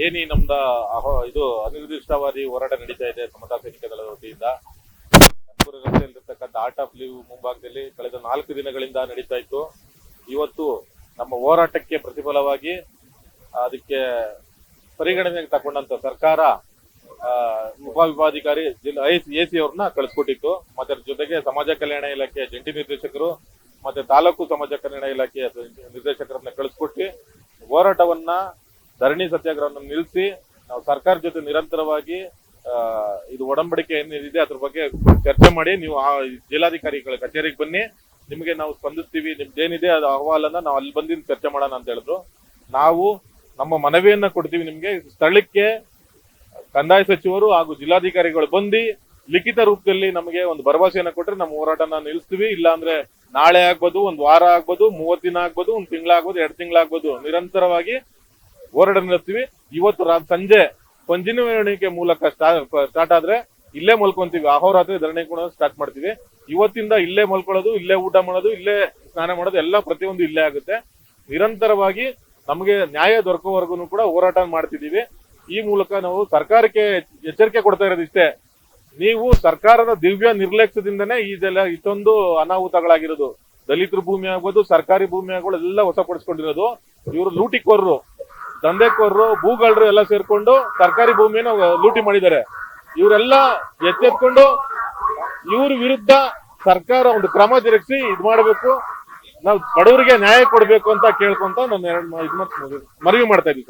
ಏನಿ ನಮ್ದ ಇದು ಅನಿರ್ದಿಷ್ಟಾವಧಿ ಹೋರಾಟ ನಡೀತಾ ಇದೆ ಸಮತಾ ಸೈನಿಕ ದಳದ ವತಿಯಿಂದ ಕನಕಪುರ ರಸ್ತೆಯಲ್ಲಿರ್ತಕ್ಕಂಥ ಆರ್ಟ್ ಆಫ್ ಲಿವ್ ಮುಂಭಾಗದಲ್ಲಿ ಕಳೆದ 4 ದಿನಗಳಿಂದ ನಡೀತಾ ಇತ್ತು. ಇವತ್ತು ನಮ್ಮ ಹೋರಾಟಕ್ಕೆ ಪ್ರತಿಫಲವಾಗಿ ಅದಕ್ಕೆ ಪರಿಗಣನೆಗೆ ತಗೊಂಡಂತ ಸರ್ಕಾರ ಉಪವಿಭಾಗಾಧಿಕಾರಿ ಜಿಲ್ಲಾ ಎಸಿ ಅವ್ರನ್ನ ಕಳಿಸ್ಕೊಟ್ಟಿತ್ತು. ಮತ್ತೆ ಅದ್ರ ಜೊತೆಗೆ ಸಮಾಜ ಕಲ್ಯಾಣ ಇಲಾಖೆ ಜಂಟಿ ನಿರ್ದೇಶಕರು ಮತ್ತೆ ತಾಲೂಕು ಸಮಾಜ ಕಲ್ಯಾಣ ಇಲಾಖೆಯ ನಿರ್ದೇಶಕರನ್ನ ಕಳಿಸ್ಕೊಟ್ಟು ಹೋರಾಟವನ್ನ ಧರಣಿ ಸತ್ಯಾಗ್ರಹವನ್ನು ನಿಲ್ಲಿಸಿ ನಾವು ಸರ್ಕಾರ ಜೊತೆ ನಿರಂತರವಾಗಿ ಇದು ಒಡಂಬಡಿಕೆ ಏನಿದೆ ಅದ್ರ ಬಗ್ಗೆ ಚರ್ಚೆ ಮಾಡಿ ನೀವು ಆ ಜಿಲ್ಲಾಧಿಕಾರಿಗಳ ಕಚೇರಿಗೆ ಬನ್ನಿ, ನಿಮಗೆ ನಾವು ಸ್ಪಂದಿಸ್ತೀವಿ, ನಿಮ್ದೇನಿದೆ ಅದು ಅಹವಾಲನ್ನ ನಾವು ಅಲ್ಲಿ ಬಂದಿದ್ದು ಚರ್ಚೆ ಮಾಡೋಣ ಅಂತ ಹೇಳಿದ್ರು. ನಾವು ನಮ್ಮ ಮನವಿಯನ್ನ ಕೊಡ್ತೀವಿ ನಿಮ್ಗೆ. ಸ್ಥಳಕ್ಕೆ ಕಂದಾಯ ಸಚಿವರು ಹಾಗೂ ಜಿಲ್ಲಾಧಿಕಾರಿಗಳು ಬಂದು ಲಿಖಿತ ರೂಪದಲ್ಲಿ ನಮಗೆ ಒಂದು ಭರವಸೆಯನ್ನ ಕೊಟ್ಟರೆ ನಮ್ಮ ಹೋರಾಟನ ನಿಲ್ಲಿಸ್ತೀವಿ. ಇಲ್ಲ ಅಂದ್ರೆ ನಾಳೆ ಆಗ್ಬೋದು, ಒಂದು ವಾರ ಆಗ್ಬೋದು, 30 ದಿನ ಆಗ್ಬೋದು, 1 ತಿಂಗಳಾಗ್ಬೋದು, 2 ತಿಂಗಳಾಗ್ಬೋದು, ನಿರಂತರವಾಗಿ ಹೋರಾಟ ನಿಲ್ಲಿಸ್ತೀವಿ. ಇವತ್ತು ಸಂಜೆ ಪಂಜಿನ ಮೆರವಣಿಗೆ ಮೂಲಕ ಸ್ಟಾರ್ಟ್ ಆದ್ರೆ ಇಲ್ಲೇ ಮಲ್ಕೊಂತೀವಿ. ಅಹೋರಾತ್ರಿ ಧರಣಿ ಕೂಡ ಸ್ಟಾರ್ಟ್ ಮಾಡ್ತೀವಿ. ಇವತ್ತಿಂದ ಇಲ್ಲೇ ಮಲ್ಕೊಳ್ಳೋದು, ಇಲ್ಲೇ ಊಟ ಮಾಡೋದು, ಇಲ್ಲೇ ಸ್ನಾನ ಮಾಡೋದು, ಎಲ್ಲ ಪ್ರತಿಯೊಂದು ಇಲ್ಲೇ ಆಗುತ್ತೆ. ನಿರಂತರವಾಗಿ ನಮಗೆ ನ್ಯಾಯ ದೊರಕುವವರೆಗೂ ಕೂಡ ಹೋರಾಟ ಮಾಡ್ತಿದೀವಿ. ಈ ಮೂಲಕ ನಾವು ಸರ್ಕಾರಕ್ಕೆ ಎಚ್ಚರಿಕೆ ಕೊಡ್ತಾ ಇರೋದು ಇಷ್ಟೇ, ನೀವು ಸರ್ಕಾರದ ದಿವ್ಯ ನಿರ್ಲಕ್ಷ್ಯದಿಂದನೇ ಇದೆಲ್ಲ ಇಷ್ಟೊಂದು ಅನಾಹುತಗಳಾಗಿರೋದು. ದಲಿತರ ಭೂಮಿ ಆಗ್ಬೋದು, ಸರ್ಕಾರಿ ಭೂಮಿ ಆಗ್ಬೋದು ಎಲ್ಲ ವಶಪಡಿಸ್ಕೊಂಡಿರೋದು. ಇವರು ಲೂಟಿಕೋರರು, ದಂಧೆಕೋರರು, ಭೂಗಳರು ಎಲ್ಲ ಸೇರ್ಕೊಂಡು ಸರ್ಕಾರಿ ಭೂಮಿಯನ್ನು ಲೂಟಿ ಮಾಡಿದ್ದಾರೆ. ಇವರೆಲ್ಲ ಎಚ್ಚೆತ್ಕೊಂಡು ಇವ್ರ ವಿರುದ್ಧ ಸರ್ಕಾರ ಒಂದು ಕ್ರಮ ಜರುಗಿಸಿ ಇದು ಮಾಡಬೇಕು, ನಾವು ಬಡವರಿಗೆ ನ್ಯಾಯ ಕೊಡ್ಬೇಕು ಅಂತ ಕೇಳ್ಕೊಂತ ನಾನು ಮನವಿ ಮಾಡ್ತಾ ಇದ್ದೀವಿ.